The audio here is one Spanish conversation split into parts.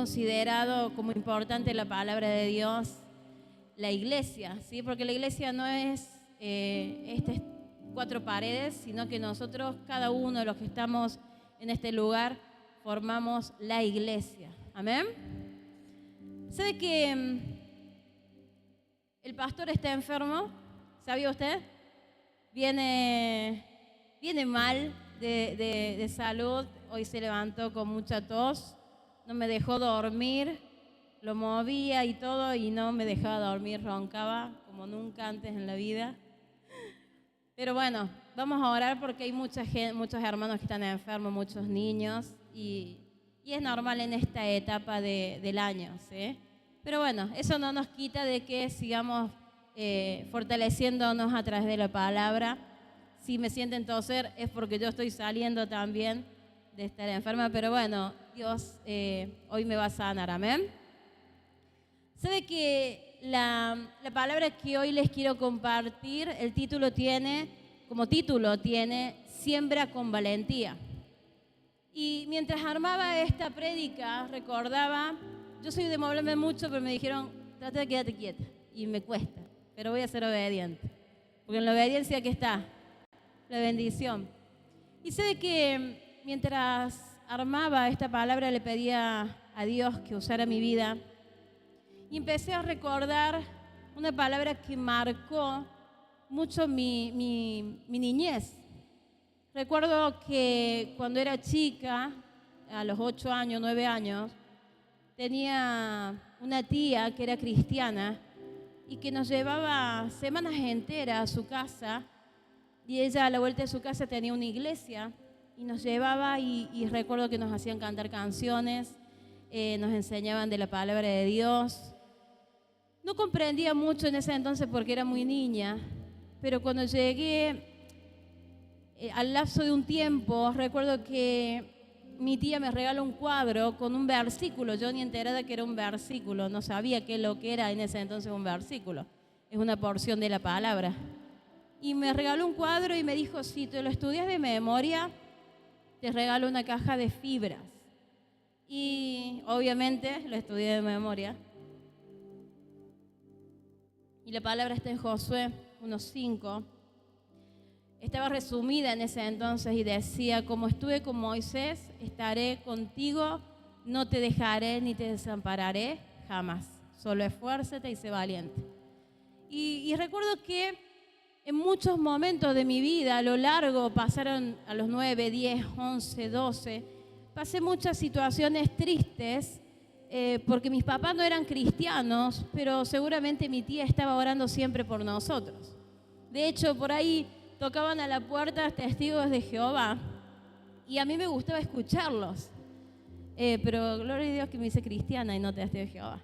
considerado como importante la palabra de Dios, la iglesia, ¿sí? Porque la iglesia no es estas cuatro paredes, sino que nosotros, cada uno de los que estamos en este lugar, formamos la iglesia. ¿Amén? ¿Sabe que el pastor está enfermo? ¿Sabía usted? Viene mal de salud. Hoy se levantó con mucha tos. No me dejó dormir. Lo movía y todo y no me dejaba dormir. Roncaba como nunca antes en la vida. Pero bueno, vamos a orar porque hay muchos hermanos que están enfermos, muchos niños. Y es normal en esta etapa del año, ¿sí? Pero bueno, eso no nos quita de que sigamos fortaleciéndonos a través de la palabra. Si me sienten toser es porque yo estoy saliendo también de estar enferma, pero bueno, Dios hoy me va a sanar, amén. ¿Sabe que la palabra que hoy les quiero compartir, como título tiene Siembra con valentía? Y mientras armaba esta prédica, recordaba, yo soy de moverme mucho, pero me dijeron, trata de quedarte quieta, y me cuesta, pero voy a ser obediente, porque en la obediencia que está la bendición. Y sé que mientras armaba esta palabra le pedía a Dios que usara mi vida y empecé a recordar una palabra que marcó mucho mi niñez. Recuerdo que cuando era chica, a los 8 años, 9 años, tenía una tía que era cristiana y que nos llevaba semanas enteras a su casa. Y ella a la vuelta de su casa tenía una iglesia y nos llevaba y recuerdo que nos hacían cantar canciones, nos enseñaban de la palabra de Dios. No comprendía mucho en ese entonces porque era muy niña, pero cuando llegué al lapso de un tiempo, recuerdo que mi tía me regaló un cuadro con un versículo. Yo ni enterada que era un versículo, no sabía qué lo que era en ese entonces un versículo. Es una porción de la palabra. Y me regaló un cuadro y me dijo, si te lo estudias de memoria, te regalo una caja de fibras. Y obviamente lo estudié de memoria. Y la palabra está en Josué 1:5. Estaba resumida en ese entonces y decía, como estuve con Moisés, estaré contigo, no te dejaré ni te desampararé jamás. Solo esfuérzate y sé valiente. Y recuerdo que en muchos momentos de mi vida, a lo largo, pasaron a los 9, 10, 11, 12, pasé muchas situaciones tristes porque mis papás no eran cristianos, pero seguramente mi tía estaba orando siempre por nosotros. De hecho, por ahí tocaban a la puerta testigos de Jehová y a mí me gustaba escucharlos. Pero gloria a Dios que me hice cristiana y no testigo de Jehová,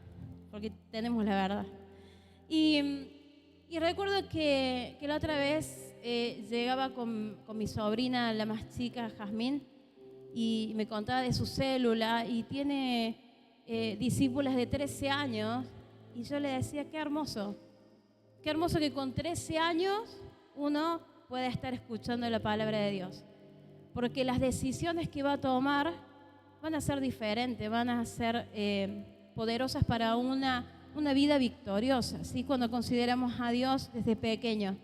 porque tenemos la verdad. Y recuerdo que la otra vez llegaba con mi sobrina, la más chica, Jazmín, y me contaba de su célula y tiene discípulas de 13 años y yo le decía, qué hermoso que con 13 años uno pueda estar escuchando la palabra de Dios, porque las decisiones que va a tomar van a ser diferentes, van a ser poderosas para una vida victoriosa, ¿sí? Cuando consideramos a Dios desde pequeño.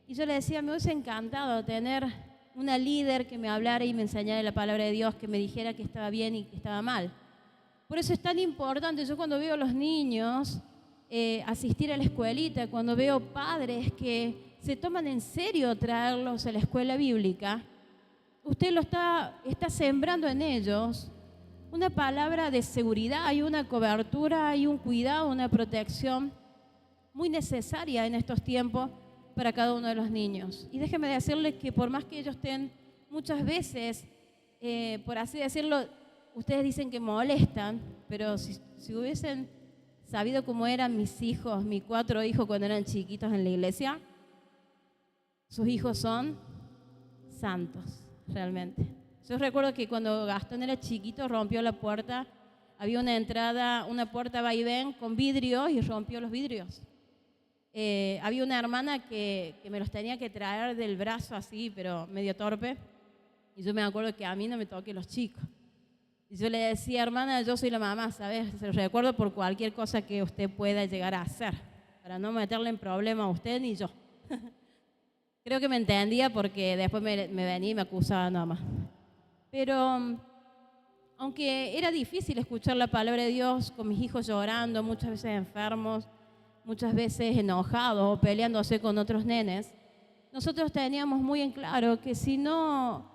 Y yo le decía, me hubiese encantado tener una líder que me hablara y me enseñara la palabra de Dios, que me dijera que estaba bien y que estaba mal. Por eso es tan importante, yo cuando veo a los niños asistir a la escuelita, cuando veo padres que se toman en serio traerlos a la escuela bíblica, usted lo está sembrando en ellos una palabra de seguridad, hay una cobertura, hay un cuidado, una protección muy necesaria en estos tiempos para cada uno de los niños. Y déjeme decirles que por más que ellos estén muchas veces, por así decirlo, ustedes dicen que molestan, pero si hubiesen sabido cómo eran mis 4 hijos cuando eran chiquitos en la iglesia, sus hijos son santos, realmente. Yo recuerdo que cuando Gastón era chiquito rompió la puerta, había una puerta va y ven con vidrios y rompió los vidrios. Había una hermana que me los tenía que traer del brazo así, pero medio torpe, y yo me acuerdo que a mí no me toqué los chicos. Y yo le decía, hermana, yo soy la mamá, ¿sabes? Se lo recuerdo por cualquier cosa que usted pueda llegar a hacer, para no meterle en problema a usted ni yo. Creo que me entendía porque después me venía y me acusaba nada más. Pero aunque era difícil escuchar la palabra de Dios con mis hijos llorando, muchas veces enfermos, muchas veces enojados o peleándose con otros nenes, nosotros teníamos muy en claro que si no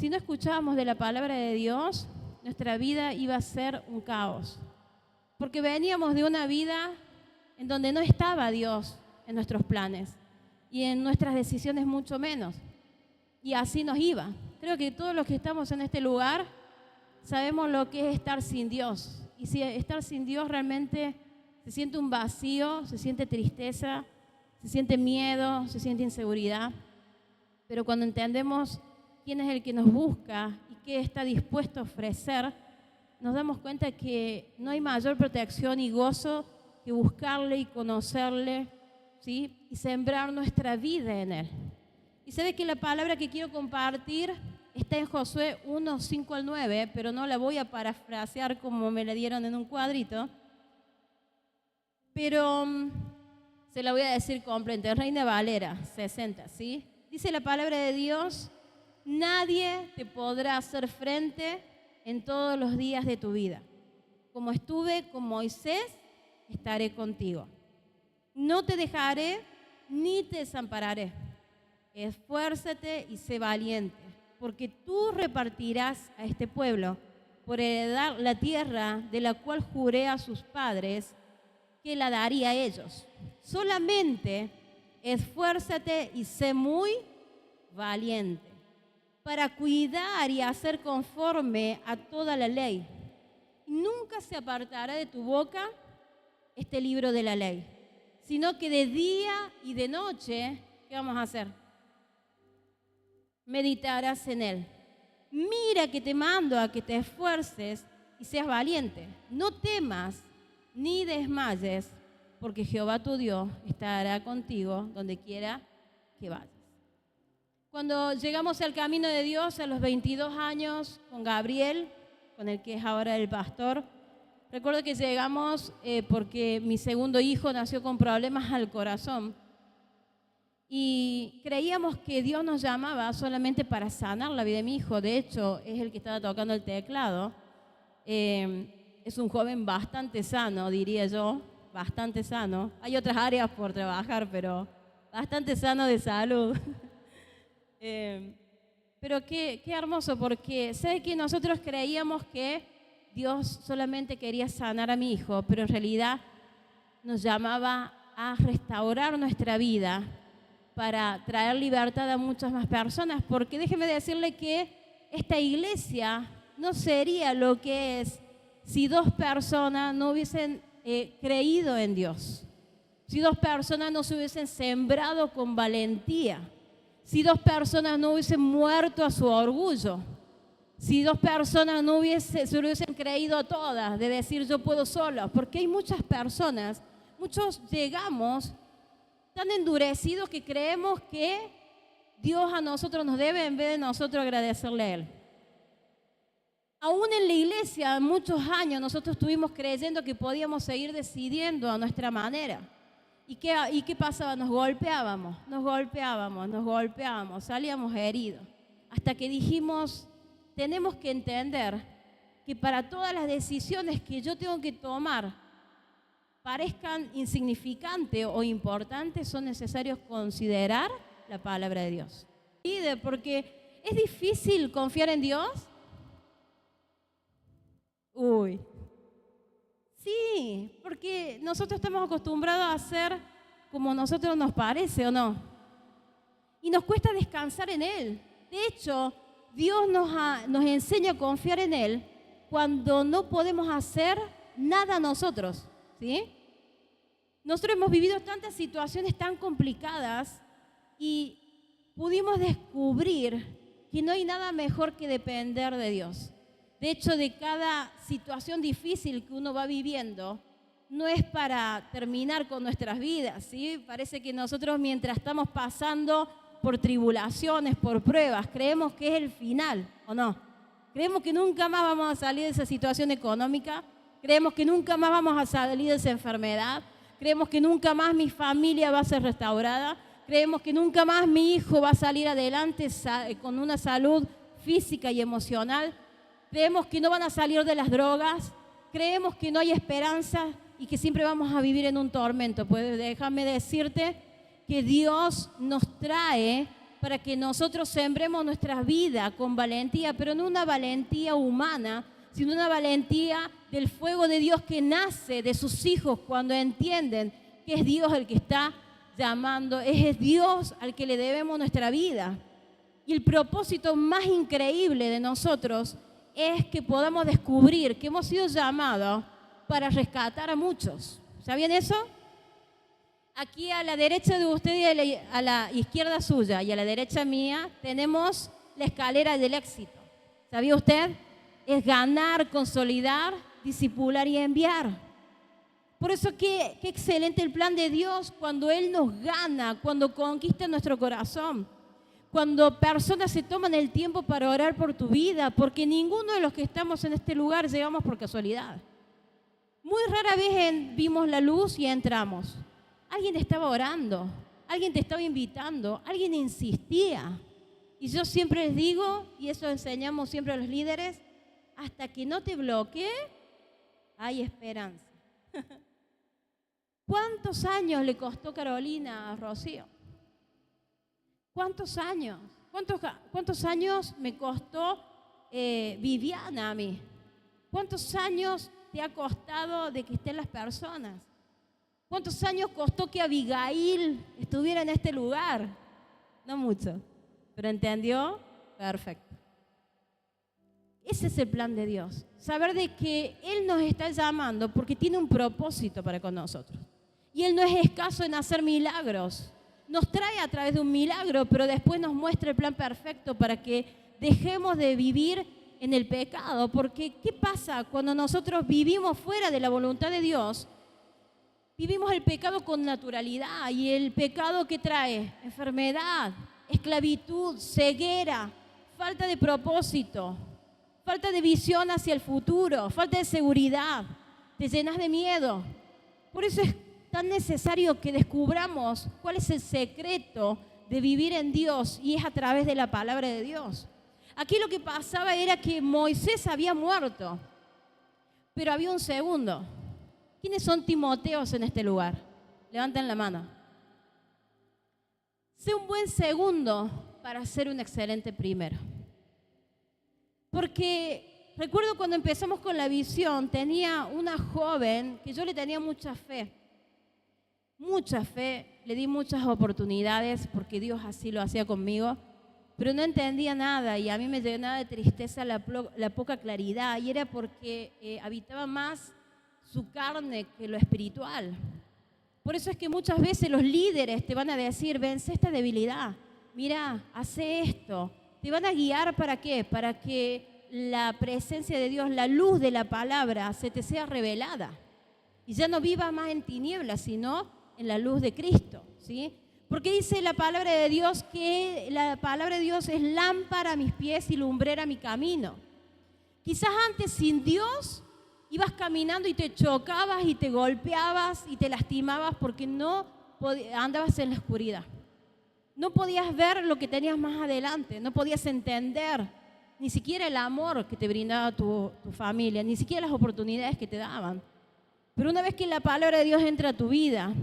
escuchábamos de la palabra de Dios, nuestra vida iba a ser un caos. Porque veníamos de una vida en donde no estaba Dios en nuestros planes y en nuestras decisiones mucho menos. Y así nos iba. Creo que todos los que estamos en este lugar sabemos lo que es estar sin Dios. Y si estar sin Dios realmente se siente un vacío, se siente tristeza, se siente miedo, se siente inseguridad. Pero cuando entendemos quién es el que nos busca y qué está dispuesto a ofrecer, nos damos cuenta que no hay mayor protección y gozo que buscarle y conocerle, ¿sí? Y sembrar nuestra vida en Él. Y sabe que la palabra que quiero compartir está en Josué 1, 5 al 9, pero no la voy a parafrasear como me la dieron en un cuadrito, pero se la voy a decir completa. Reina Valera 60, ¿sí? Dice la palabra de Dios: nadie te podrá hacer frente en todos los días de tu vida. Como estuve con Moisés, estaré contigo. No te dejaré ni te desampararé. Esfuérzate y sé valiente, porque tú repartirás a este pueblo por heredar la tierra de la cual juré a sus padres que la daría a ellos. Solamente esfuérzate y sé muy valiente para cuidar y hacer conforme a toda la ley. Nunca se apartará de tu boca este libro de la ley, sino que de día y de noche, ¿qué vamos a hacer? Meditarás en él. Mira que te mando a que te esfuerces y seas valiente. No temas ni desmayes, porque Jehová tu Dios estará contigo donde quiera que vayas. Cuando llegamos al camino de Dios a los 22 años con Gabriel, con el que es ahora el pastor, recuerdo que llegamos porque mi segundo hijo nació con problemas al corazón y creíamos que Dios nos llamaba solamente para sanar la vida de mi hijo. De hecho, es el que estaba tocando el teclado. Es un joven bastante sano, diría yo, bastante sano. Hay otras áreas por trabajar, pero bastante sano de salud. Pero qué hermoso, porque sé que nosotros creíamos que Dios solamente quería sanar a mi hijo, pero en realidad nos llamaba a restaurar nuestra vida para traer libertad a muchas más personas, porque déjeme decirle que esta iglesia no sería lo que es si dos personas no hubiesen creído en Dios, si dos personas no se hubiesen sembrado con valentía, si dos personas no hubiesen muerto a su orgullo, si dos personas se hubiesen creído todas de decir yo puedo solo, porque hay muchas personas, muchos llegamos tan endurecidos que creemos que Dios a nosotros nos debe en vez de nosotros agradecerle a Él. Aún en la iglesia, muchos años nosotros estuvimos creyendo que podíamos seguir decidiendo a nuestra manera. ¿Y qué pasaba? Nos golpeábamos, salíamos heridos. Hasta que dijimos, tenemos que entender que para todas las decisiones que yo tengo que tomar, parezcan insignificantes o importantes, son necesarios considerar la palabra de Dios. Porque es difícil confiar en Dios. Sí, porque nosotros estamos acostumbrados a hacer como a nosotros nos parece, ¿o no? Y nos cuesta descansar en Él. De hecho, Dios nos enseña a confiar en Él cuando no podemos hacer nada nosotros, ¿sí? Nosotros hemos vivido tantas situaciones tan complicadas y pudimos descubrir que no hay nada mejor que depender de Dios. De hecho, de cada situación difícil que uno va viviendo, no es para terminar con nuestras vidas, ¿sí? Parece que nosotros mientras estamos pasando por tribulaciones, por pruebas, creemos que es el final, ¿o no? Creemos que nunca más vamos a salir de esa situación económica. Creemos que nunca más vamos a salir de esa enfermedad. Creemos que nunca más mi familia va a ser restaurada. Creemos que nunca más mi hijo va a salir adelante con una salud física y emocional. Creemos que no van a salir de las drogas. Creemos que no hay esperanza y que siempre vamos a vivir en un tormento. Pues déjame decirte que Dios nos trae para que nosotros sembremos nuestra vida con valentía, pero no una valentía humana, sino una valentía del fuego de Dios que nace de sus hijos cuando entienden que es Dios el que está llamando, es Dios al que le debemos nuestra vida. Y el propósito más increíble de nosotros es que podamos descubrir que hemos sido llamados para rescatar a muchos. ¿Sabían eso? Aquí a la derecha de usted y a la izquierda suya y a la derecha mía tenemos la escalera del éxito. ¿Sabía usted? Es ganar, consolidar, discipular y enviar. Por eso qué excelente el plan de Dios cuando Él nos gana, cuando conquista nuestro corazón, cuando personas se toman el tiempo para orar por tu vida, porque ninguno de los que estamos en este lugar llegamos por casualidad. Muy rara vez vimos la luz y entramos. Alguien estaba orando, alguien te estaba invitando, alguien insistía. Y yo siempre les digo, y eso enseñamos siempre a los líderes, hasta que no te bloquee, hay esperanza. ¿Cuántos años le costó Carolina a Rocío? ¿Cuántos años? ¿Cuántos años me costó Viviana a mí? ¿Cuántos años te ha costado de que estén las personas? ¿Cuántos años costó que Abigail estuviera en este lugar? No mucho, pero ¿entendió? Perfecto. Ese es el plan de Dios. Saber de que Él nos está llamando porque tiene un propósito para con nosotros. Y Él no es escaso en hacer milagros. Nos trae a través de un milagro, pero después nos muestra el plan perfecto para que dejemos de vivir en el pecado. Porque ¿qué pasa cuando nosotros vivimos fuera de la voluntad de Dios? Vivimos el pecado con naturalidad. ¿Y el pecado qué trae? Enfermedad, esclavitud, ceguera, falta de propósito, falta de visión hacia el futuro, falta de seguridad, te llenas de miedo. Por eso es tan necesario que descubramos cuál es el secreto de vivir en Dios, y es a través de la palabra de Dios. Aquí lo que pasaba era que Moisés había muerto, pero había un segundo. ¿Quiénes son Timoteos en este lugar? Levanten la mano. Sé un buen segundo para ser un excelente primero. Porque recuerdo cuando empezamos con la visión, tenía una joven que yo le tenía mucha fe, le di muchas oportunidades porque Dios así lo hacía conmigo, pero no entendía nada y a mí me llenaba de tristeza la poca claridad, y era porque habitaba más su carne que lo espiritual. Por eso es que muchas veces los líderes te van a decir, vence esta debilidad, mira, hace esto. Te van a guiar ¿para qué? Para que la presencia de Dios, la luz de la palabra se te sea revelada. Y ya no vivas más en tinieblas, sino en la luz de Cristo, ¿sí? Porque dice la palabra de Dios que la palabra de Dios es lámpara a mis pies y lumbrera a mi camino. Quizás antes sin Dios ibas caminando y te chocabas y te golpeabas y te lastimabas porque no andabas en la oscuridad. No podías ver lo que tenías más adelante, no podías entender ni siquiera el amor que te brindaba tu familia, ni siquiera las oportunidades que te daban. Pero una vez que la palabra de Dios entra a tu vida,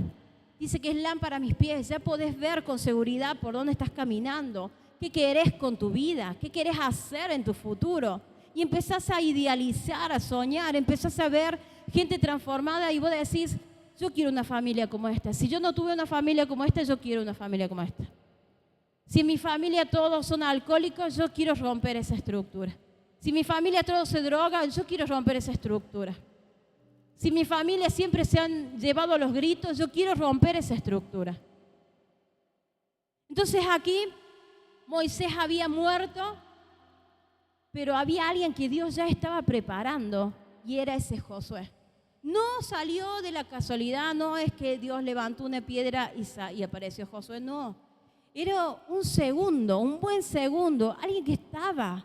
dice que es lámpara a mis pies, ya podés ver con seguridad por dónde estás caminando, qué querés con tu vida, qué querés hacer en tu futuro. Y empezás a idealizar, a soñar, empezás a ver gente transformada y vos decís, yo quiero una familia como esta. Si yo no tuve una familia como esta, yo quiero una familia como esta. Si en mi familia todos son alcohólicos, yo quiero romper esa estructura. Si en mi familia todos se drogan, yo quiero romper esa estructura. Si en mi familia siempre se han llevado los gritos, yo quiero romper esa estructura. Entonces aquí Moisés había muerto, pero había alguien que Dios ya estaba preparando, y era ese Josué. No salió de la casualidad, no es que Dios levantó una piedra y apareció Josué, no. Era un segundo, un buen segundo, alguien que estaba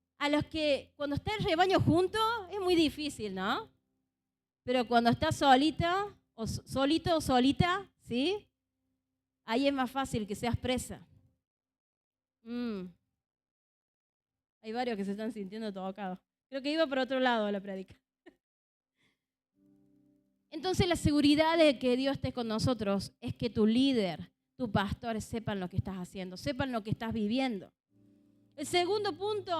a los que cuando está el rebaño junto es muy difícil, ¿no? Pero cuando estás solita, o solito o solita, ¿sí? Ahí es más fácil que seas presa. Hay varios que se están sintiendo tocados. Creo que iba por otro lado la predica. Entonces la seguridad de que Dios esté con nosotros es que tu líder, tu pastor, sepan lo que estás haciendo, sepan lo que estás viviendo. El segundo punto,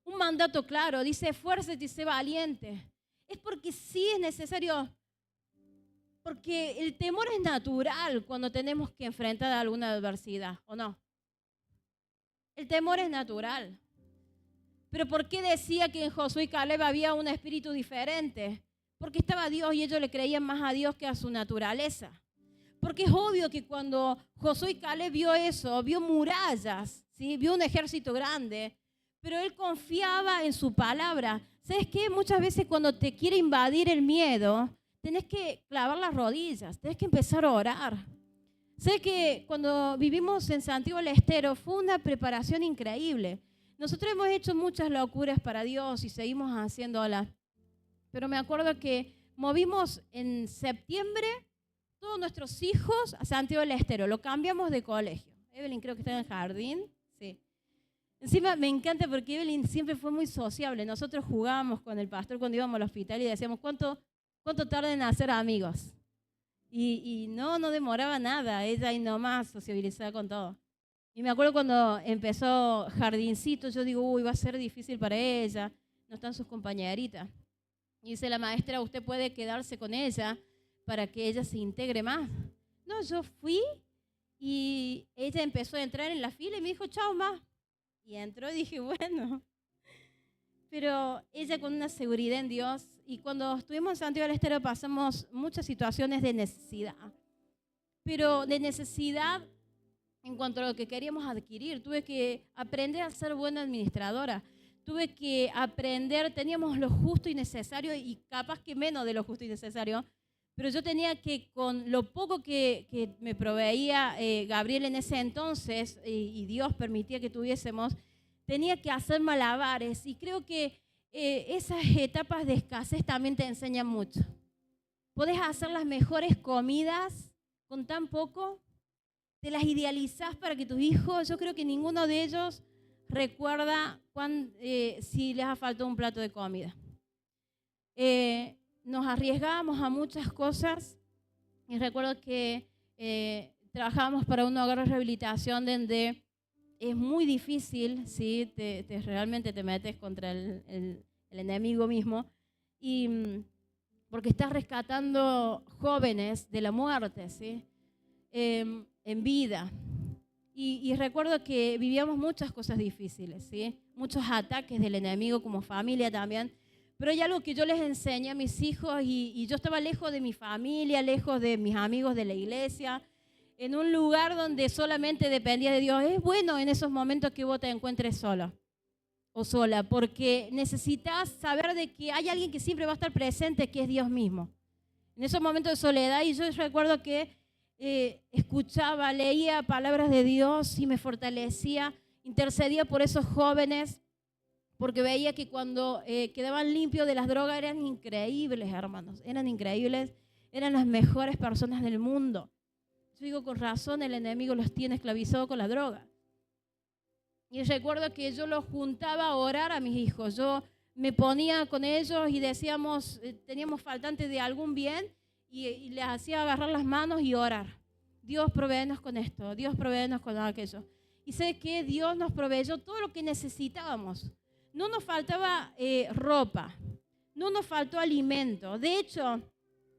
un mandato claro, dice esfuérzate y sé valiente. Es porque sí es necesario, porque el temor es natural cuando tenemos que enfrentar alguna adversidad, ¿o no? El temor es natural. Pero ¿por qué decía que en Josué y Caleb había un espíritu diferente? Porque estaba Dios y ellos le creían más a Dios que a su naturaleza. Porque es obvio que cuando Josué y Caleb vio eso, vio murallas, ¿sí? Vio un ejército grande, pero él confiaba en su palabra. ¿Sabes qué? Muchas veces cuando te quiere invadir el miedo, tenés que clavar las rodillas, tenés que empezar a orar. Sé que cuando vivimos en Santiago del Estero fue una preparación increíble. Nosotros hemos hecho muchas locuras para Dios y seguimos haciéndolas. Pero me acuerdo que movimos en septiembre todos nuestros hijos a Santiago del Estero. Lo cambiamos de colegio. Evelyn creo que está en el jardín. Sí. Encima me encanta porque Evelyn siempre fue muy sociable. Nosotros jugábamos con el pastor cuando íbamos al hospital y decíamos, ¿cuánto tarda en hacer amigos? Y no demoraba nada. Ella ahí nomás sociabilizaba con todo. Y me acuerdo cuando empezó jardincito, yo digo, uy, va a ser difícil para ella. No están sus compañeritas. Y dice la maestra, usted puede quedarse con ella para que ella se integre más. No, yo fui y ella empezó a entrar en la fila y me dijo, chao, ma. Y entró y dije, bueno. Pero ella con una seguridad en Dios. Y cuando estuvimos en Santiago del Estero pasamos muchas situaciones de necesidad. Pero de necesidad en cuanto a lo que queríamos adquirir. Tuve que aprender a ser buena administradora. Tuve que aprender, teníamos lo justo y necesario y capaz que menos de lo justo y necesario, pero yo tenía que, con lo poco que me proveía Gabriel en ese entonces, y Dios permitía que tuviésemos, tenía que hacer malabares. Y creo que esas etapas de escasez también te enseñan mucho. Podés hacer las mejores comidas con tan poco, te las idealizás para que tus hijos, yo creo que ninguno de ellos recuerda si les ha faltado un plato de comida. Nos arriesgábamos a muchas cosas y recuerdo que trabajábamos para un hogar de rehabilitación donde es muy difícil, ¿sí? Realmente te metes contra el enemigo mismo, porque estás rescatando jóvenes de la muerte, ¿sí? En vida. Y recuerdo que vivíamos muchas cosas difíciles, ¿sí? Muchos ataques del enemigo como familia también. Pero hay algo que yo les enseñé a mis hijos y yo estaba lejos de mi familia, lejos de mis amigos de la iglesia, en un lugar donde solamente dependía de Dios. Es bueno en esos momentos que vos te encuentres solo o sola, porque necesitas saber de que hay alguien que siempre va a estar presente, que es Dios mismo. En esos momentos de soledad, y yo recuerdo que escuchaba, leía palabras de Dios y me fortalecía, intercedía por esos jóvenes, porque veía que cuando quedaban limpios de las drogas eran increíbles, hermanos, eran increíbles, eran las mejores personas del mundo. Yo digo, con razón el enemigo los tiene esclavizados con la droga. Y recuerdo que yo los juntaba a orar a mis hijos, yo me ponía con ellos y decíamos, teníamos faltantes de algún bien, y les hacía agarrar las manos y orar. Dios, provéenos con esto, Dios, provéenos con aquello. Y sé que Dios nos proveyó todo lo que necesitábamos. No nos faltaba ropa, no nos faltó alimento. De hecho,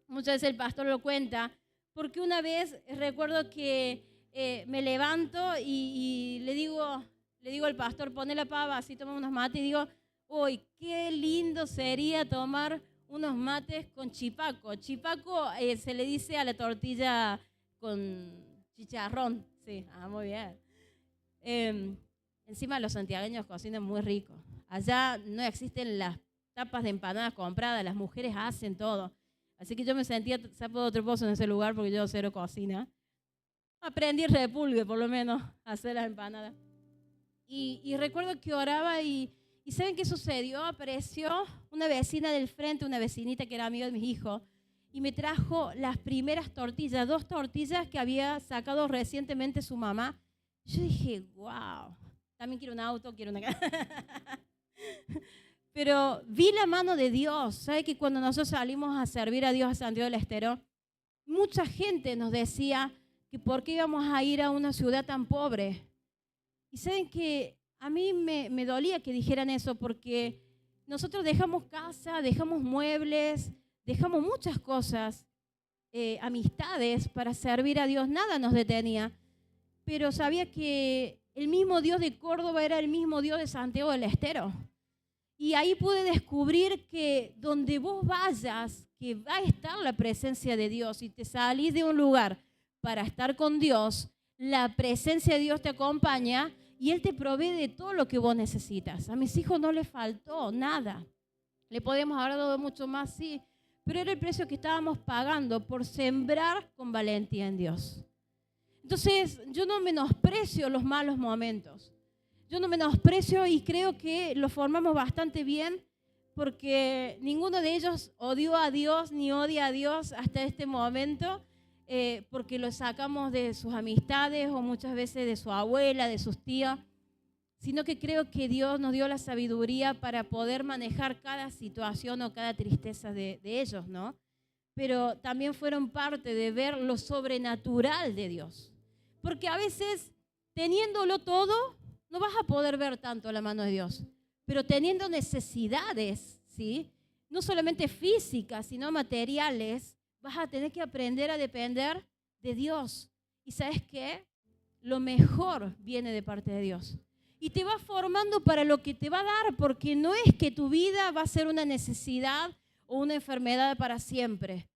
muchas veces el pastor lo cuenta, porque una vez recuerdo que me levanto y le digo al pastor, poné la pava, así toma unos mates, y digo, uy, qué lindo sería tomar unos mates con chipaco. Chipaco se le dice a la tortilla con chicharrón. Sí, muy bien. Encima los santiagueños cocinan muy rico. Allá no existen las tapas de empanadas compradas, las mujeres hacen todo. Así que yo me sentía sapo de otro pozo en ese lugar porque yo cero cocina. Aprendí repulgue por lo menos a hacer las empanadas. y recuerdo que oraba y ¿saben qué sucedió? Apareció una vecina del frente, una vecinita que era amiga de mis hijos, y me trajo las primeras tortillas, 2 tortillas que había sacado recientemente su mamá. Yo dije, wow, también quiero un auto, quiero una casa. Pero vi la mano de Dios. ¿Sabe que cuando nosotros salimos a servir a Dios a Santiago del Estero, mucha gente nos decía que por qué íbamos a ir a una ciudad tan pobre? Y saben que a mí me dolía que dijeran eso, porque nosotros dejamos casa, dejamos muebles, dejamos muchas cosas, amistades para servir a Dios, nada nos detenía. Pero sabía que el mismo Dios de Córdoba era el mismo Dios de Santiago del Estero. Y ahí pude descubrir que donde vos vayas, que va a estar la presencia de Dios, y te salís de un lugar para estar con Dios, la presencia de Dios te acompaña y Él te provee de todo lo que vos necesitas. A mis hijos no les faltó nada. Le podemos haber dado mucho más, sí, pero era el precio que estábamos pagando por sembrar con valentía en Dios. Entonces, yo no menosprecio los malos momentos. Yo no menosprecio y creo que lo formamos bastante bien, porque ninguno de ellos odió a Dios ni odia a Dios hasta este momento, porque lo sacamos de sus amistades o muchas veces de su abuela, de sus tías, sino que creo que Dios nos dio la sabiduría para poder manejar cada situación o cada tristeza de ellos, ¿no? Pero también fueron parte de ver lo sobrenatural de Dios. Porque a veces, teniéndolo todo, no vas a poder ver tanto la mano de Dios. Pero teniendo necesidades, ¿sí? No solamente físicas, sino materiales, vas a tener que aprender a depender de Dios. ¿Y sabes qué? Lo mejor viene de parte de Dios. Y te va formando para lo que te va a dar, porque no es que tu vida va a ser una necesidad o una enfermedad para siempre.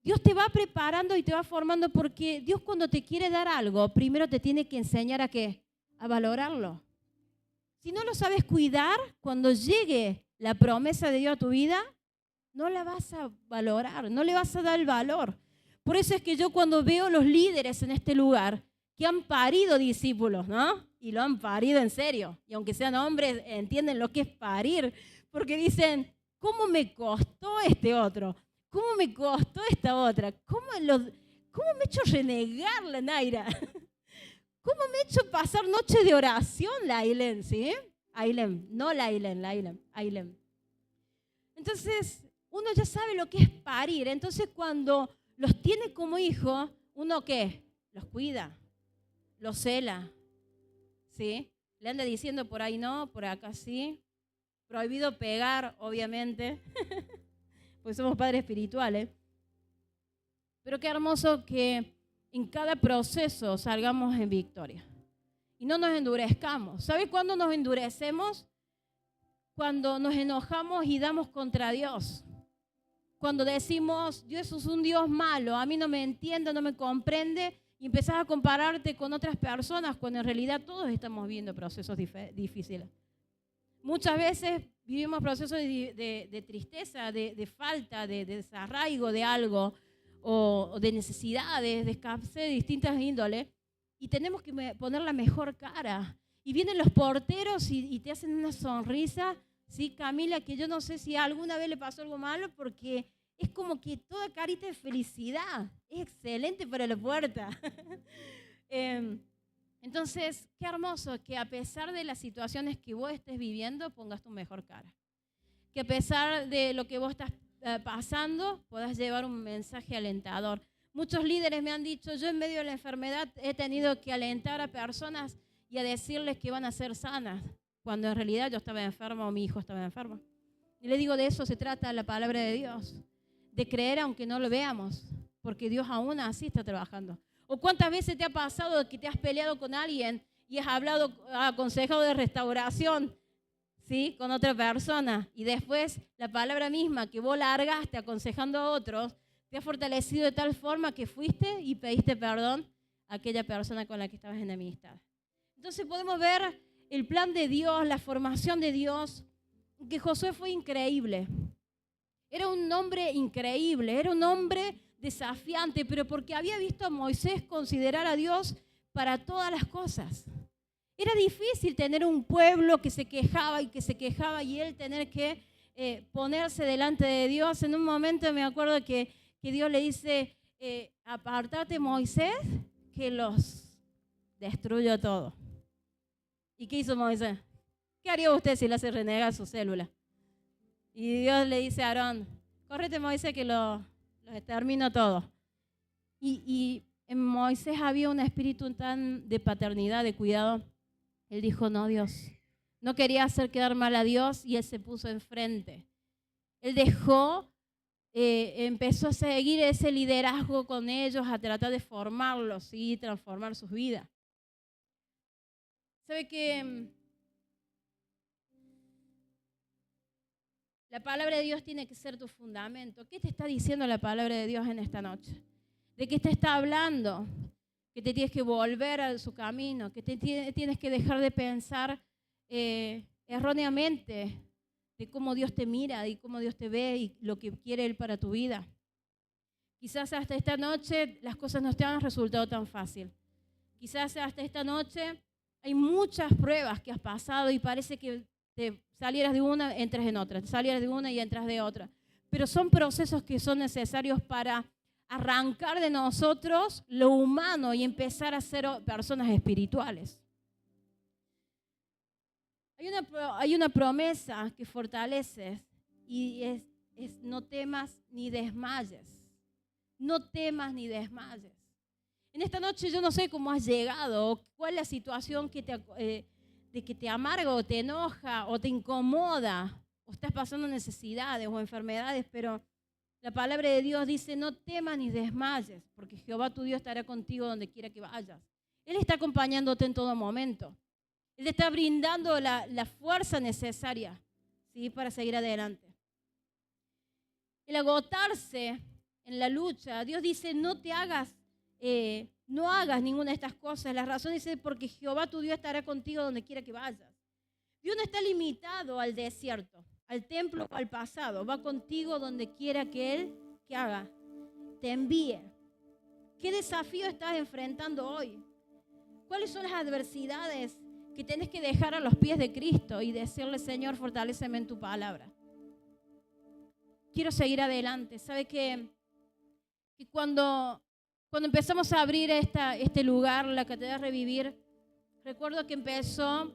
Dios te va preparando y te va formando, porque Dios, cuando te quiere dar algo, primero te tiene que enseñar ¿a qué? A valorarlo. Si no lo sabes cuidar, cuando llegue la promesa de Dios a tu vida, no la vas a valorar, no le vas a dar el valor. Por eso es que yo, cuando veo los líderes en este lugar que han parido discípulos, ¿no? Y lo han parido en serio, y aunque sean hombres, entienden lo que es parir, porque dicen, ¿cómo me costó este otro? ¿Cómo me costó esta otra? ¿Cómo me he hecho renegar la Naira? ¿Cómo me he hecho pasar noche de oración, la Ailén? ¿Sí? Ailén, no la Ailén, Ailén. Entonces, uno ya sabe lo que es parir. Entonces, cuando los tiene como hijo, ¿uno qué? Los cuida, los cela, ¿sí? Le anda diciendo por ahí no, por acá sí. Prohibido pegar, obviamente, porque somos padres espirituales. Pero qué hermoso que en cada proceso salgamos en victoria y no nos endurezcamos. ¿Sabes cuándo nos endurecemos? Cuando nos enojamos y damos contra Dios. Cuando decimos, Dios es un Dios malo, a mí no me entiende, no me comprende, y empezás a compararte con otras personas, cuando en realidad todos estamos viviendo procesos difíciles. Muchas veces vivimos procesos de tristeza, de falta, de desarraigo de algo, o de necesidades, de escasez de distintas índoles, y tenemos que poner la mejor cara. Y vienen los porteros y te hacen una sonrisa, ¿sí, Camila? Que yo no sé si alguna vez le pasó algo malo, porque es como que toda carita de felicidad. Es excelente para la puerta. Entonces, qué hermoso que a pesar de las situaciones que vos estés viviendo, pongas tu mejor cara. Que a pesar de lo que vos estás pasando, puedas llevar un mensaje alentador. Muchos líderes me han dicho, yo en medio de la enfermedad he tenido que alentar a personas y a decirles que van a ser sanas, cuando en realidad yo estaba enferma o mi hijo estaba enfermo. Y le digo, de eso se trata la palabra de Dios, de creer aunque no lo veamos, porque Dios aún así está trabajando. ¿O cuántas veces te ha pasado que te has peleado con alguien y has hablado, aconsejado de restauración, ¿sí?, con otra persona, y después la palabra misma que vos largaste aconsejando a otros te ha fortalecido de tal forma que fuiste y pediste perdón a aquella persona con la que estabas en amistad? Entonces podemos ver el plan de Dios, la formación de Dios, que Josué fue increíble. Era un hombre increíble, era un hombre desafiante, pero porque había visto a Moisés considerar a Dios para todas las cosas. Era difícil tener un pueblo que se quejaba y él tener que ponerse delante de Dios. En un momento me acuerdo que Dios le dice, apártate Moisés, que los destruyo todo. ¿Y qué hizo Moisés? ¿Qué haría usted si le hace renegar su célula? Y Dios le dice a Aarón, córrete Moisés que los extermino todos. Y en Moisés había un espíritu tan de paternidad, de cuidado. Él dijo, no Dios, no quería hacer quedar mal a Dios y él se puso enfrente. Él empezó a seguir ese liderazgo con ellos, a tratar de formarlos y transformar sus vidas. ¿Sabe que la palabra de Dios tiene que ser tu fundamento? ¿Qué te está diciendo la palabra de Dios en esta noche? ¿De qué te está hablando? Que te tienes que volver a su camino, que tienes que dejar de pensar erróneamente de cómo Dios te mira y cómo Dios te ve y lo que quiere Él para tu vida. Quizás hasta esta noche las cosas no te han resultado tan fácil. Quizás hasta esta noche hay muchas pruebas que has pasado y parece que te salieras de una, entras en otra, te salieras de una y entras de otra. Pero son procesos que son necesarios para arrancar de nosotros lo humano y empezar a ser personas espirituales. Hay una promesa que fortalece y es no temas ni desmayes. No temas ni desmayes. En esta noche yo no sé cómo has llegado, o cuál es la situación de que te amarga o te enoja o te incomoda, o estás pasando necesidades o enfermedades, pero la palabra de Dios dice, no temas ni desmayes, porque Jehová tu Dios estará contigo donde quiera que vayas. Él está acompañándote en todo momento. Él te está brindando la fuerza necesaria, ¿sí?, para seguir adelante. El agotarse en la lucha, Dios dice, no hagas ninguna de estas cosas. La razón dice, porque Jehová tu Dios estará contigo donde quiera que vayas. Dios no está limitado al desierto, al templo o al pasado. Va contigo donde quiera que Él te envíe. ¿Qué desafío estás enfrentando hoy? ¿Cuáles son las adversidades que tienes que dejar a los pies de Cristo y decirle, Señor, fortaléceme en tu palabra? Quiero seguir adelante. ¿Sabe que cuando empezamos a abrir este lugar, la Catedral Revivir, recuerdo que empezó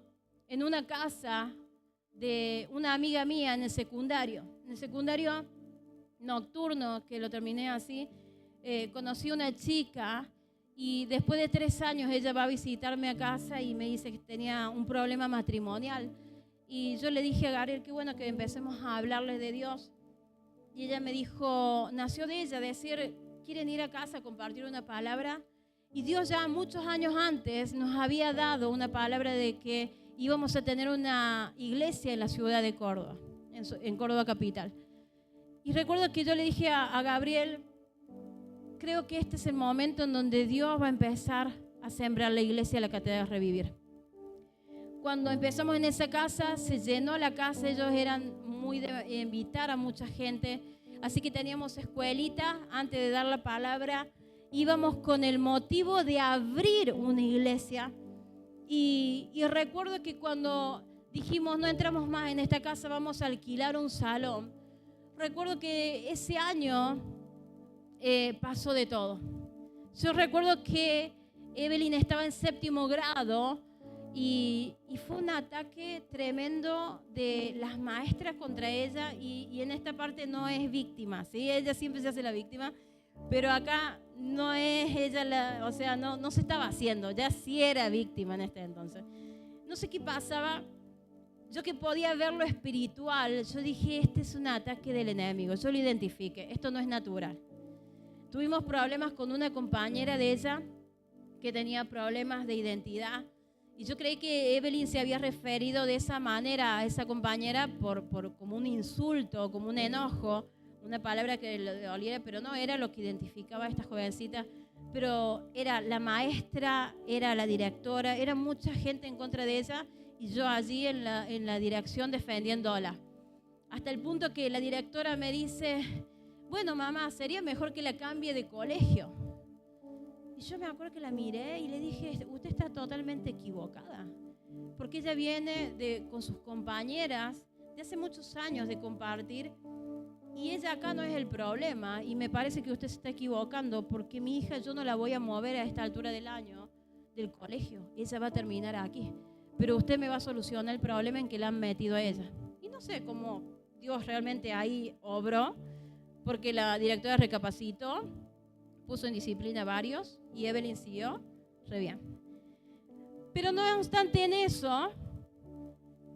en una casa de una amiga mía en el secundario nocturno, que lo terminé así. Conocí una chica y después de 3 años ella va a visitarme a casa y me dice que tenía un problema matrimonial. Y yo le dije a Gabriel, qué bueno que empecemos a hablarles de Dios. Y ella me dijo, nació de ella decir, quieren ir a casa a compartir una palabra. Y Dios ya muchos años antes nos había dado una palabra de que íbamos a tener una iglesia en la ciudad de Córdoba, en Córdoba capital. Y recuerdo que yo le dije a Gabriel, creo que este es el momento en donde Dios va a empezar a sembrar la iglesia, la Catedral Revivir. Cuando empezamos en esa casa, se llenó la casa, ellos eran muy de invitar a mucha gente, así que teníamos escuelita antes de dar la palabra, íbamos con el motivo de abrir una iglesia y recuerdo que cuando dijimos no entramos más en esta casa, vamos a alquilar un salón, recuerdo que ese año pasó de todo. Yo recuerdo que Evelyn estaba en 7º grado y fue un ataque tremendo de las maestras contra ella y en esta parte no es víctima, ¿sí? Ella siempre se hace la víctima, pero acá no es ella, no se estaba haciendo, ya sí era víctima en este entonces. No sé qué pasaba, yo que podía ver lo espiritual, yo dije, este es un ataque del enemigo, yo lo identifiqué, esto no es natural. Tuvimos problemas con una compañera de ella que tenía problemas de identidad. Y yo creí que Evelyn se había referido de esa manera a esa compañera como un insulto, como un enojo, una palabra que le doliera, pero no era lo que identificaba a esta jovencita. Pero era la maestra, era la directora, era mucha gente en contra de ella y yo allí en la dirección defendiéndola. Hasta el punto que la directora me dice, bueno mamá, sería mejor que la cambie de colegio. Y yo me acuerdo que la miré y le dije, usted está totalmente equivocada. porque ella viene con sus compañeras de hace muchos años de compartir, y ella acá no es el problema, y me parece que usted se está equivocando, porque mi hija yo no la voy a mover a esta altura del año del colegio, ella va a terminar aquí, pero usted me va a solucionar el problema en que la han metido a ella. Y no sé cómo Dios realmente ahí obró, porque la directora recapacitó, puso en disciplina a varios, y Evelyn siguió re bien. Pero no obstante en eso,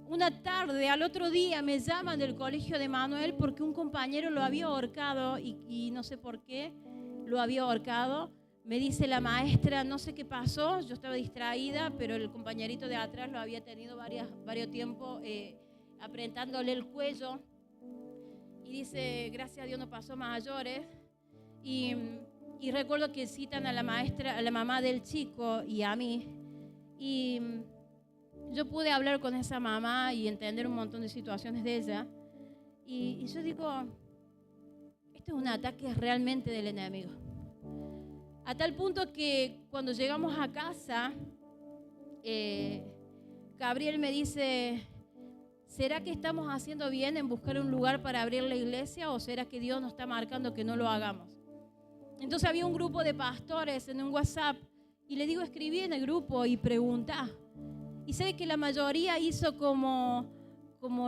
una tarde, al otro día, me llaman del colegio de Manuel porque un compañero lo había ahorcado y no sé por qué lo había ahorcado. Me dice la maestra, no sé qué pasó, yo estaba distraída, pero el compañerito de atrás lo había tenido varios tiempos apretándole el cuello. Y dice, gracias a Dios no pasó mayores. Y recuerdo que citan a la maestra, a la mamá del chico y a mí. Y yo pude hablar con esa mamá y entender un montón de situaciones de ella. Y yo digo, esto es un ataque realmente del enemigo. A tal punto que cuando llegamos a casa, Gabriel me dice, ¿será que estamos haciendo bien en buscar un lugar para abrir la iglesia o será que Dios nos está marcando que no lo hagamos? Entonces había un grupo de pastores en un WhatsApp y le digo, escribí en el grupo y preguntá. Y sabe que la mayoría hizo como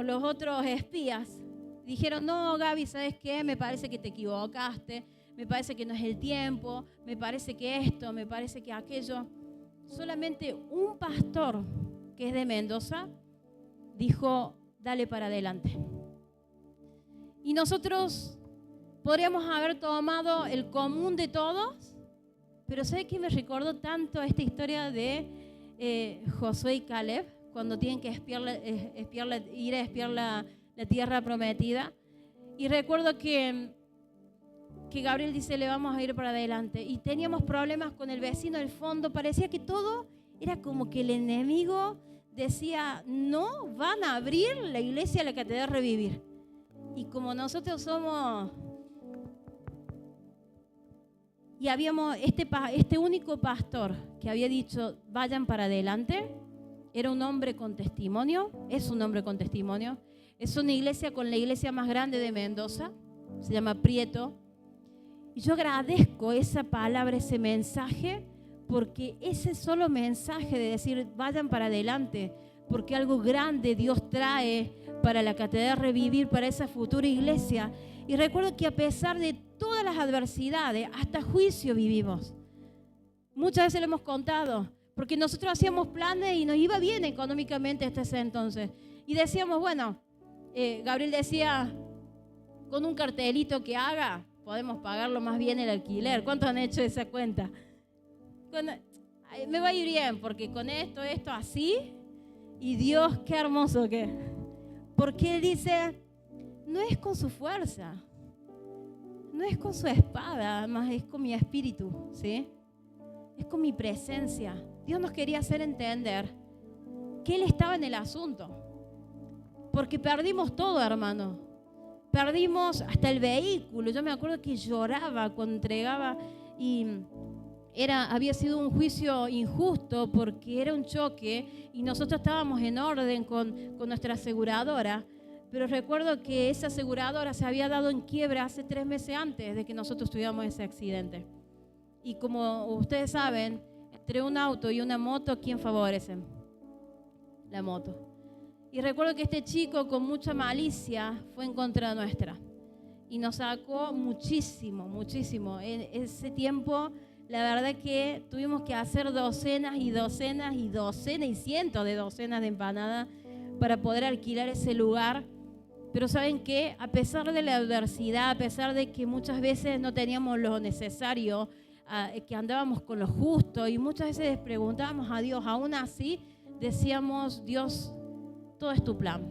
los otros espías. Dijeron, no, Gaby, ¿sabes qué? Me parece que te equivocaste, me parece que no es el tiempo, me parece que esto, me parece que aquello. Solamente un pastor, que es de Mendoza, dijo, dale para adelante. Y nosotros podríamos haber tomado el común de todos, pero ¿sabe qué me recordó tanto esta historia de Josué y Caleb, cuando tienen que ir a espiar la tierra prometida? Y recuerdo que Gabriel dice, le vamos a ir para adelante. Y teníamos problemas con el vecino del fondo. Parecía que todo era como que el enemigo decía, no van a abrir la iglesia, la catedral Revivir. Y como nosotros somos... Y habíamos este único pastor que había dicho, vayan para adelante. Era un hombre con testimonio, es un hombre con testimonio. Es una iglesia con la iglesia más grande de Mendoza, se llama Prieto. Y yo agradezco esa palabra, ese mensaje, porque ese solo mensaje de decir, vayan para adelante, porque algo grande Dios trae para la catedral Revivir, para esa futura iglesia. Y recuerdo que a pesar de todas las adversidades, hasta juicio vivimos. Muchas veces lo hemos contado, porque nosotros hacíamos planes y nos iba bien económicamente hasta ese entonces. Y decíamos, bueno, Gabriel decía, con un cartelito que haga, podemos pagarlo más bien el alquiler. ¿Cuántos han hecho esa cuenta? Me va a ir bien, porque con esto, así, y Dios, qué hermoso que es. Porque Él dice, no es con su fuerza, no es con su espada, más es con mi espíritu, ¿sí? Es con mi presencia. Dios nos quería hacer entender que Él estaba en el asunto. Porque perdimos todo, hermano. Perdimos hasta el vehículo. Yo me acuerdo que lloraba cuando entregaba y había sido un juicio injusto porque era un choque y nosotros estábamos en orden con nuestra aseguradora. Pero recuerdo que esa aseguradora se había dado en quiebra hace 3 meses antes de que nosotros tuviéramos ese accidente. Y como ustedes saben, entre un auto y una moto, ¿quién favorece? La moto. Y recuerdo que este chico con mucha malicia fue en contra nuestra. Y nos sacó muchísimo, muchísimo. En ese tiempo, la verdad que tuvimos que hacer docenas y docenas y docenas y cientos de docenas de empanadas para poder alquilar ese lugar. Pero ¿saben qué? A pesar de la adversidad, a pesar de que muchas veces no teníamos lo necesario, que andábamos con lo justo y muchas veces les preguntábamos a Dios, aún así decíamos, Dios, todo es tu plan.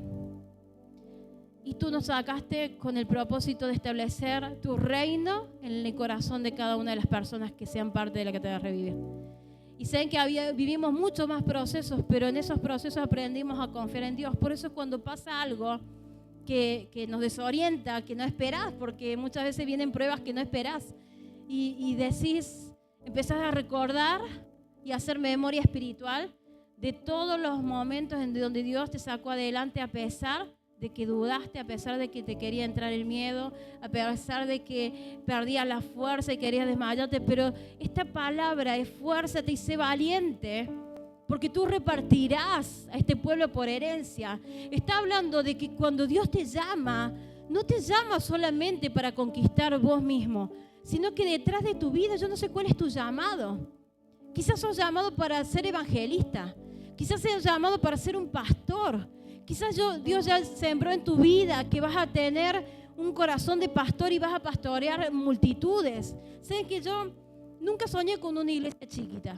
Y tú nos sacaste con el propósito de establecer tu reino en el corazón de cada una de las personas que sean parte de la catedral Revivir. Y saben que vivimos muchos más procesos, pero en esos procesos aprendimos a confiar en Dios. Por eso cuando pasa algo que nos desorienta, que no esperás, porque muchas veces vienen pruebas que no esperás, y empezás a recordar y a hacer memoria espiritual de todos los momentos en donde Dios te sacó adelante a pesar de que dudaste, a pesar de que te quería entrar el miedo, a pesar de que perdías la fuerza y querías desmayarte. Pero esta palabra es fuérzate y sé valiente, porque tú repartirás a este pueblo por herencia. Está hablando de que cuando Dios te llama, no te llama solamente para conquistar vos mismo, sino que detrás de tu vida, yo no sé cuál es tu llamado. Quizás sos llamado para ser evangelista, quizás seas llamado para ser un pastor. Quizás Dios ya sembró en tu vida que vas a tener un corazón de pastor y vas a pastorear multitudes. Saben que yo nunca soñé con una iglesia chiquita.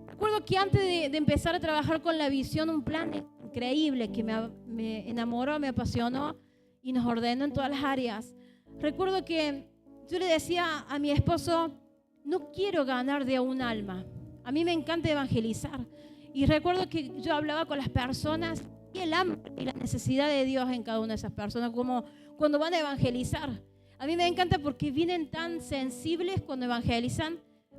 Recuerdo que antes de empezar a trabajar con la visión, un plan increíble que me enamoró, me apasionó y nos ordenó en todas las áreas. Recuerdo que yo le decía a mi esposo, no quiero ganar de un alma. A mí me encanta evangelizar. Y recuerdo que yo hablaba con las personas y el hambre y la necesidad de Dios en cada una de esas personas, como cuando van a evangelizar. A mí me encanta porque vienen tan sensibles cuando evangelizan,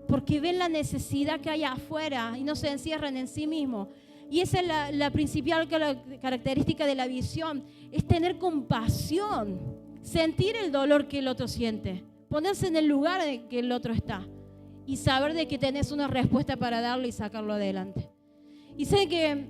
porque ven la necesidad que hay afuera y no se encierran en sí mismos. Y esa es la principal característica de la visión, es tener compasión, sentir el dolor que el otro siente, ponerse en el lugar en que el otro está y saber de que tenés una respuesta para darle y sacarlo adelante. Y sé que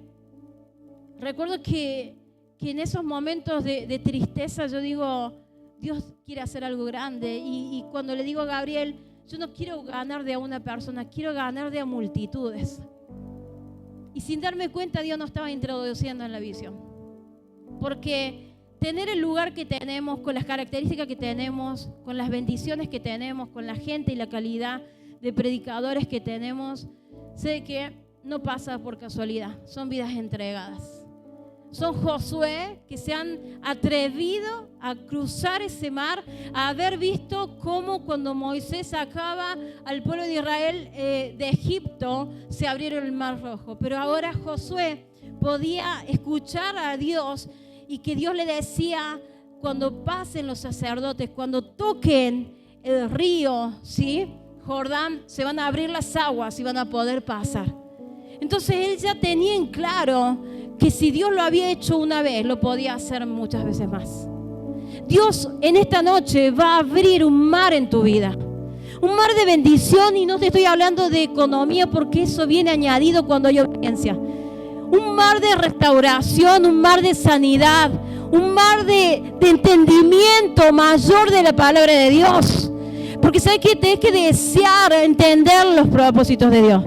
recuerdo que en esos momentos de tristeza yo digo, Dios quiere hacer algo grande. Y cuando le digo a Gabriel, yo no quiero ganar de a una persona, quiero ganar de a multitudes. Y sin darme cuenta, Dios nos estaba introduciendo en la visión. Porque tener el lugar que tenemos, con las características que tenemos, con las bendiciones que tenemos, con la gente y la calidad de predicadores que tenemos, sé que no pasa por casualidad, son vidas entregadas. Son Josué que se han atrevido a cruzar ese mar, a haber visto cómo cuando Moisés sacaba al pueblo de Israel de Egipto, se abrieron el mar rojo. Pero ahora Josué podía escuchar a Dios y que Dios le decía, cuando pasen los sacerdotes, cuando toquen el río, ¿sí? Jordán, se van a abrir las aguas y van a poder pasar. Entonces él ya tenía en claro que si Dios lo había hecho una vez, lo podía hacer muchas veces más. Dios en esta noche va a abrir un mar en tu vida, un mar de bendición, y no te estoy hablando de economía porque eso viene añadido cuando hay obediencia. Un mar de restauración, un mar de sanidad, un mar de entendimiento mayor de la palabra de Dios. Porque sabes que tienes que desear entender los propósitos de Dios.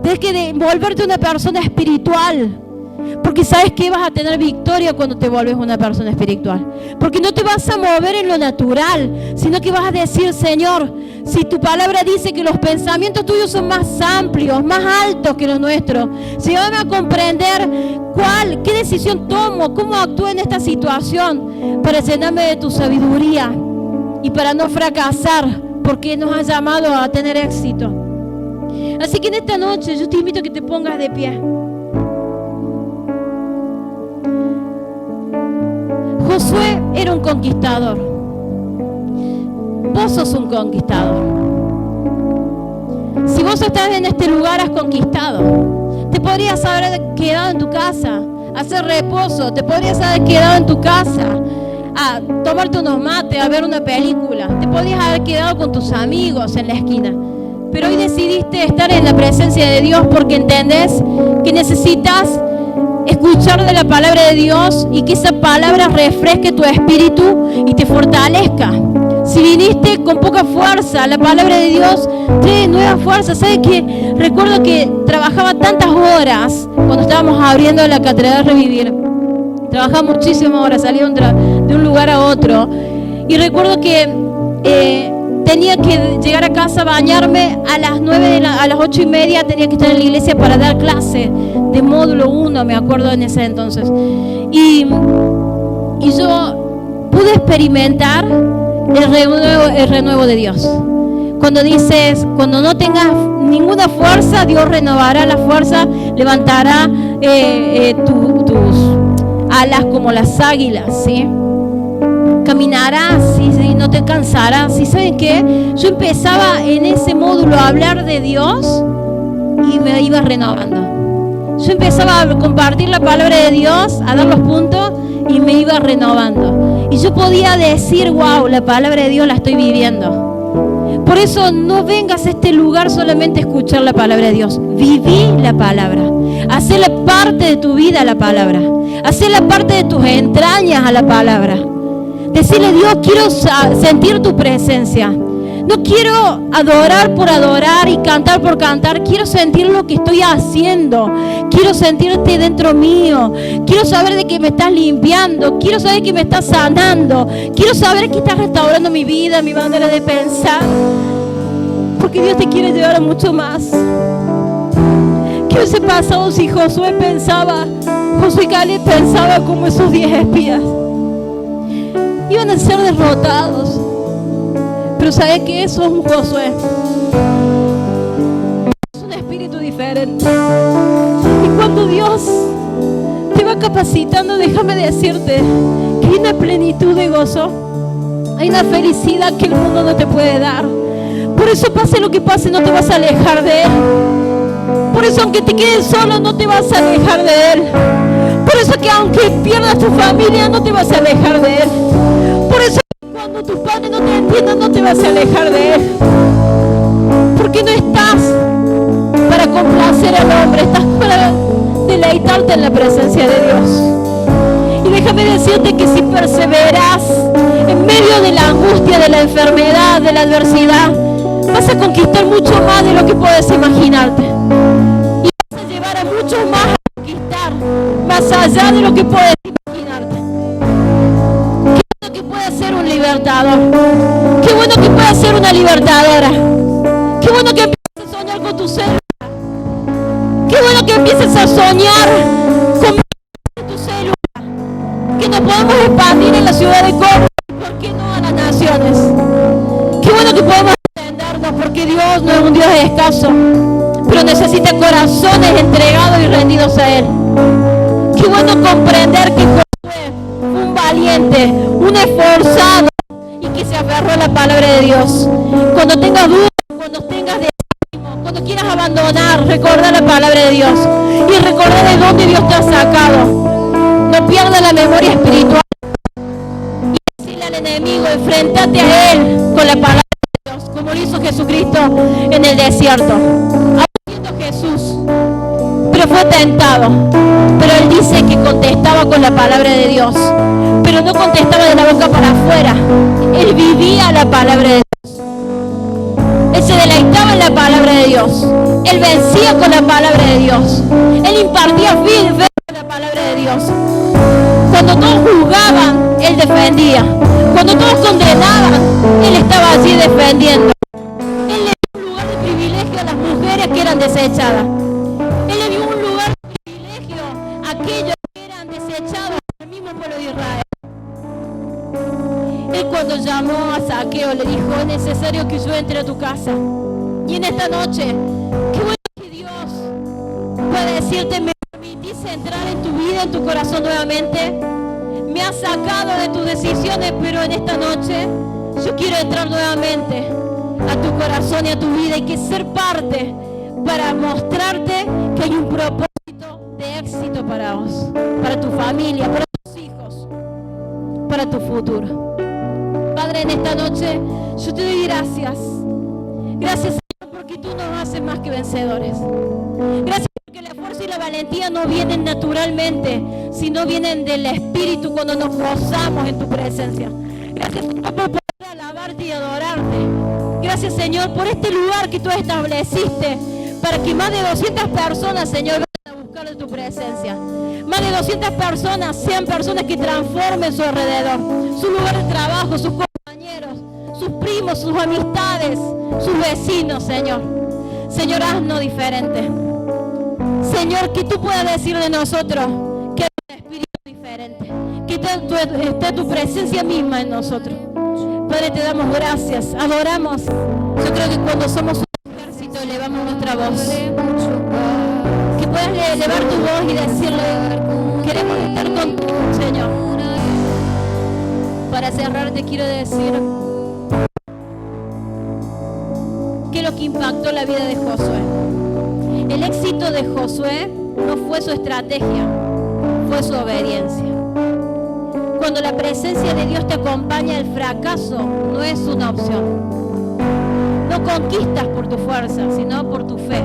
Tienes que volverte una persona espiritual. Porque sabes que vas a tener victoria cuando te vuelves una persona espiritual. Porque no te vas a mover en lo natural, sino que vas a decir, Señor, si tu palabra dice que los pensamientos tuyos son más amplios, más altos que los nuestros, si van a comprender qué decisión tomo, cómo actúo en esta situación, para llenarme de tu sabiduría y para no fracasar, porque nos has llamado a tener éxito. Así que en esta noche yo te invito a que te pongas de pie. Josué era un conquistador. Vos sos un conquistador. Si vos estás en este lugar, has conquistado. Te podrías haber quedado en tu casa, a hacer reposo. Te podrías haber quedado en tu casa a tomarte unos mates, a ver una película. Te podrías haber quedado con tus amigos en la esquina. Pero hoy decidiste estar en la presencia de Dios porque entendés que necesitas escuchar de la palabra de Dios y que esa palabra refresque tu espíritu y te fortalezca. Si viniste con poca fuerza, la palabra de Dios trae nueva fuerza. ¿Sabes qué? Recuerdo que trabajaba tantas horas cuando estábamos abriendo la Catedral Revivir. Trabajaba muchísimas horas, salía de un lugar a otro. Y recuerdo que tenía que llegar a casa, bañarme a las 8:30, tenía que estar en la iglesia para dar clase de módulo 1, me acuerdo en ese entonces. Y yo pude experimentar el renuevo de Dios. Cuando dices, cuando no tengas ninguna fuerza, Dios renovará la fuerza, levantará tus alas como las águilas, ¿sí? Caminarás y no te cansarás. ¿Y saben qué? Yo empezaba en ese módulo a hablar de Dios y me iba renovando. yo empezaba a compartir la palabra de Dios, a dar los puntos y me iba renovando. Y yo podía decir, wow, la palabra de Dios la estoy viviendo. Por eso no vengas a este lugar solamente a escuchar la palabra de Dios. Viví la palabra. Hacela parte de tu vida la palabra. Hacela parte de tus entrañas a la palabra. Decirle, Dios, quiero sentir tu presencia. No quiero adorar por adorar y cantar por cantar. Quiero sentir lo que estoy haciendo. Quiero sentirte dentro mío. Quiero saber de que me estás limpiando. Quiero saber que me estás sanando. Quiero saber que estás restaurando mi vida, mi manera de pensar. Porque Dios te quiere llevar a mucho más. ¿Qué hubiese pasado si Josué y Caleb pensaba como esos 10 espías? Iban a ser derrotados. Pero ¿sabes qué? Eso es un Josué. Es un espíritu diferente. Y cuando Dios te va capacitando, déjame decirte que hay una plenitud de gozo. Hay una felicidad que el mundo no te puede dar. Por eso pase lo que pase, no te vas a alejar de Él. Por eso aunque te quedes solo, no te vas a alejar de Él. Por eso que aunque pierdas tu familia, no te vas a alejar de Él. Por eso cuando tus padres no te entiendan, no te vas a alejar de Él. Porque no estás para complacer al hombre, estás para deleitarte en la presencia de Dios. Y déjame decirte que si perseveras en medio de la angustia, de la enfermedad, de la adversidad, vas a conquistar mucho más de lo que puedes imaginarte. Y vas a llevar a muchos más a conquistar, más allá de lo que puedes imaginarte. Qué bueno que puedas ser un libertador. Qué bueno que puedas ser una libertadora. Qué bueno que empieces a soñar con tu célula. Qué bueno que empieces a soñar con tu célula. Que nos podemos expandir en la ciudad de Córdoba. ¿Por qué no a las naciones? Qué bueno que podemos entendernos, porque Dios no es un Dios escaso, pero necesita corazones entregados y rendidos a Él. Qué bueno comprender que Josué fue un valiente, un esforzado y que se aferró a la palabra de Dios. Cuando tengas dudas, cuando tengas desánimo, cuando quieras abandonar, recordar la palabra de Dios y recordar de dónde Dios te ha sacado. No pierdas la memoria espiritual y decirle al enemigo, enfréntate a Él con la palabra de Dios, como lo hizo Jesucristo en el desierto. Siendo Jesús, pero fue tentado. Pero Él dice que contestaba con la palabra de Dios, pero no contestaba de la boca para afuera. Él vivía la palabra de Dios. Él se deleitaba en la palabra de Dios. Él vencía con la palabra de Dios. Él impartía fe con la palabra de Dios. Cuando todos juzgaban, Él defendía. Cuando todos condenaban, Él estaba allí defendiendo. Él le dio un lugar de privilegio a las mujeres que eran desechadas. Él le dio un lugar de privilegio a aquellos que eran desechados por el mismo pueblo de Israel. Él cuando llamó a Zaqueo le dijo, es necesario que yo entre a tu casa. Y en esta noche, qué bueno que Dios puede decirte, me permitís entrar en tu vida, en tu corazón nuevamente. Me has sacado de tus decisiones, pero en esta noche yo quiero entrar nuevamente a tu corazón y a tu vida y que ser parte para mostrarte que hay un propósito de éxito para vos, para tu familia, para tus hijos, para tu futuro. Padre, en esta noche yo te doy gracias. Gracias, Señor, porque tú nos haces más que vencedores. Gracias porque la fuerza y la valentía no vienen naturalmente, sino vienen del Espíritu cuando nos gozamos en tu presencia. Gracias, Señor, por poder alabarte y adorarte. Gracias, Señor, por este lugar que tú estableciste para que más de 200 personas, Señor, vengan a buscar de tu presencia. Más de 200 personas sean personas que transformen su alrededor, su lugar de trabajo, sus compañeros, sus primos, sus amistades, sus vecinos, Señor. Señor, haznos diferente. Señor, que tú puedas decir de nosotros que hay un espíritu diferente, que esté tu presencia misma en nosotros. Padre, te damos gracias, adoramos. Yo creo que cuando somos un ejército elevamos nuestra voz. Que puedas elevar tu voz y decirle, queremos estar contigo, Señor. Para cerrar te quiero decir que lo que impactó la vida de Josué, el éxito de Josué no fue su estrategia, fue su obediencia. Cuando la presencia de Dios te acompaña, el fracaso no es una opción. No conquistas por tu fuerza, sino por tu fe.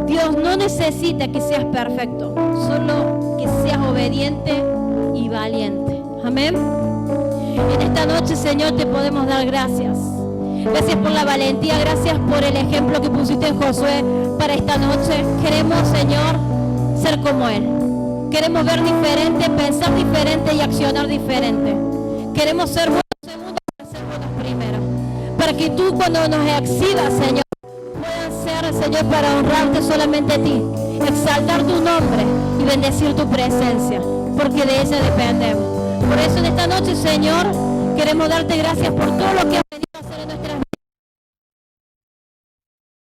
Dios no necesita que seas perfecto, solo que seas obediente y valiente. Amén. En esta noche, Señor, te podemos dar gracias. Gracias por la valentía, gracias por el ejemplo que pusiste en Josué para esta noche. Queremos, Señor, ser como Él. Queremos ver diferente, pensar diferente y accionar diferente. Queremos ser buenos segundos para ser buenos primeros. Para que tú, cuando nos exhibas, Señor, puedan ser, Señor, para honrarte solamente a ti, exaltar tu nombre y bendecir tu presencia, porque de ella dependemos. Por eso en esta noche, Señor, queremos darte gracias por todo lo que has